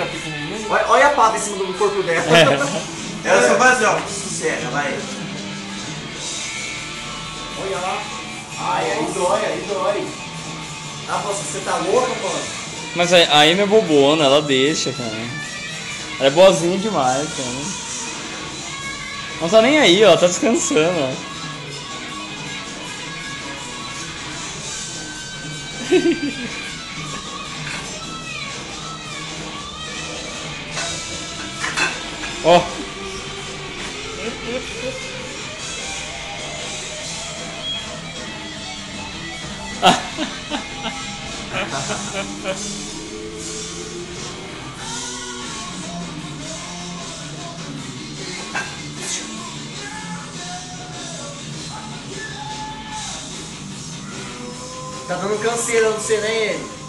fica pequenininho. Olha a pata em cima do corpo dela. Ela só faz assim, ó. Sossega, vai. Olha lá. Ai, aí dói. Ah, moça, você tá louca, mano? Mas a Amy é bobona, ela deixa, cara. Ela é boazinha demais, cara. Não tá nem aí, ó, tá descansando, ó. Ó. Tá dando canseira no você, né, ele?